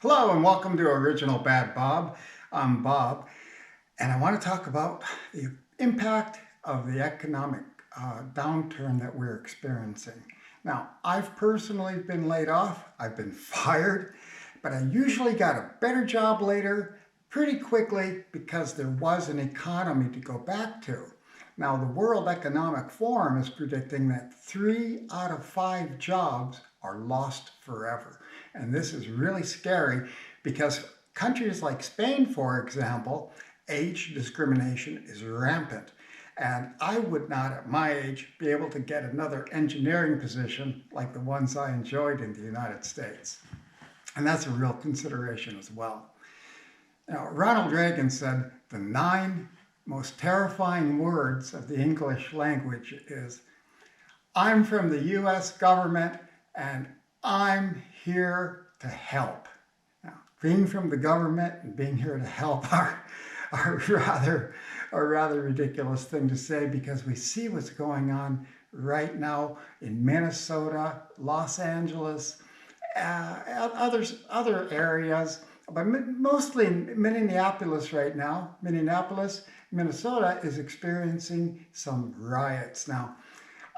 Hello and welcome to Original Bad Bob. I'm Bob, and I want to talk about the impact of the economic downturn that we're experiencing. Now, I've personally been laid off, I've been fired, but I usually got a better job later pretty quickly because there was an economy to go back to. Now, the World Economic Forum is predicting that 3 out of 5 jobs are lost forever. And this is really scary because countries like Spain, for example, age discrimination is rampant. And I would not, at my age, be able to get another engineering position like the ones I enjoyed in the United States. And that's a real consideration as well. Now, Ronald Reagan said the 9 most terrifying words of the English language is, I'm from the US government and I'm here to help. Now, being from the government and being here to help are a rather ridiculous thing to say because we see what's going on right now in Minnesota, Los Angeles, other areas, but mostly in Minneapolis right now. Minnesota is experiencing some riots. Now,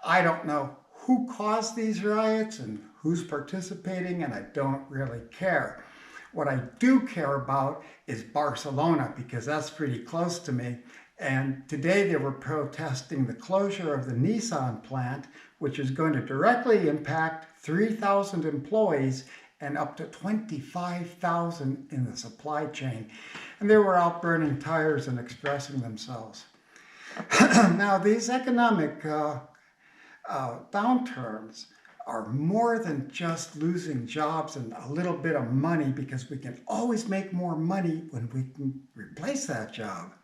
I don't know who caused these riots and who's participating, and I don't really care. What I do care about is Barcelona because that's pretty close to me. And today they were protesting the closure of the Nissan plant, which is going to directly impact 3,000 employees and up to 25,000 in the supply chain. And they were out burning tires and expressing themselves. Now, these economic downturns are more than just losing jobs and a little bit of money because we can always make more money when we can replace that job.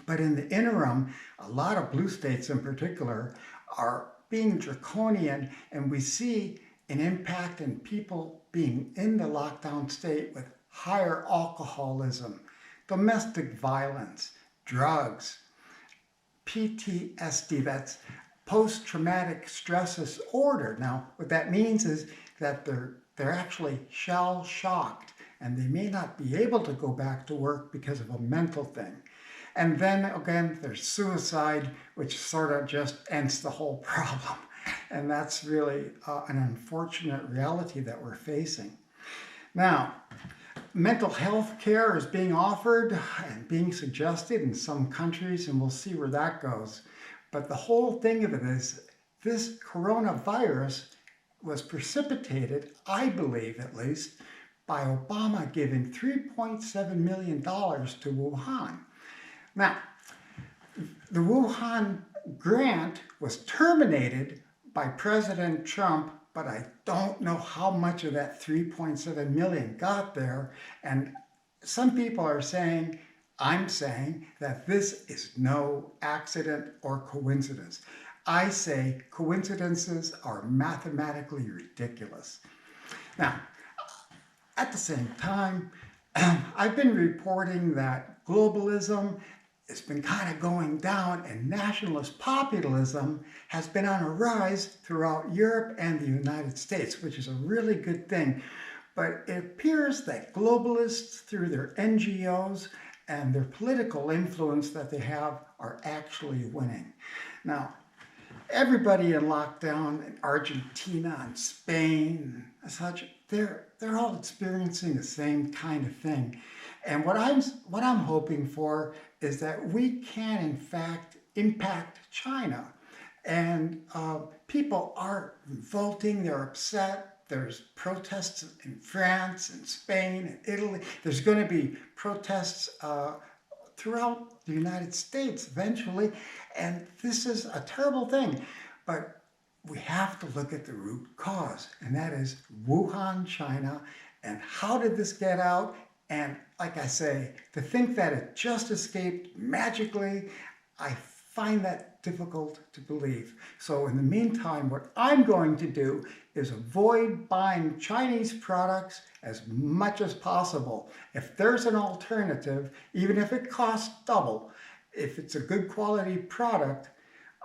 But in the interim, a lot of blue states in particular are being draconian, and we see an impact in people being in the lockdown state with higher alcoholism, domestic violence, drugs, PTSD, that's post-traumatic stress disorder. Now, what that means is that they're actually shell-shocked and they may not be able to go back to work because of a mental thing. And then again, there's suicide, which sort of just ends the whole problem. And that's really an unfortunate reality that we're facing. Now, mental health care is being offered and being suggested in some countries, and we'll see where that goes. But the whole thing of it is this coronavirus was precipitated, I believe at least, by Obama giving $3.7 million to Wuhan. Now, the Wuhan grant was terminated by President Trump, but I don't know how much of that 3.7 million got there. And some people are saying, I'm saying that this is no accident or coincidence. I say coincidences are mathematically ridiculous. Now, at the same time, I've been reporting that globalism has been kind of going down and nationalist populism has been on a rise throughout Europe and the United States, which is a really good thing. But it appears that globalists, through their NGOs and their political influence that they have, are actually winning. Now, everybody in lockdown in Argentina and Spain and such, they're all experiencing the same kind of thing. And what I'm hoping for is that we can in fact impact China. And people are revolting, they're upset. There's protests in France and Spain and Italy. There's going to be protests throughout the United States eventually. And this is a terrible thing. But we have to look at the root cause, and that is Wuhan, China. And how did this get out? And like I say, to think that it just escaped magically, I find that difficult to believe. So in the meantime, what I'm going to do is avoid buying Chinese products as much as possible. If there's an alternative, even if it costs double, if it's a good quality product,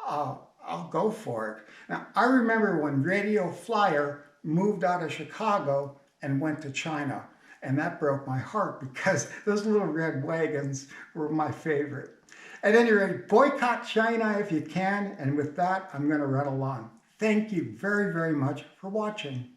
I'll go for it. Now, I remember when Radio Flyer moved out of Chicago and went to China. And that broke my heart because those little red wagons were my favorite. At any rate, boycott China if you can. And with that, I'm going to run along. Thank you very, very much for watching.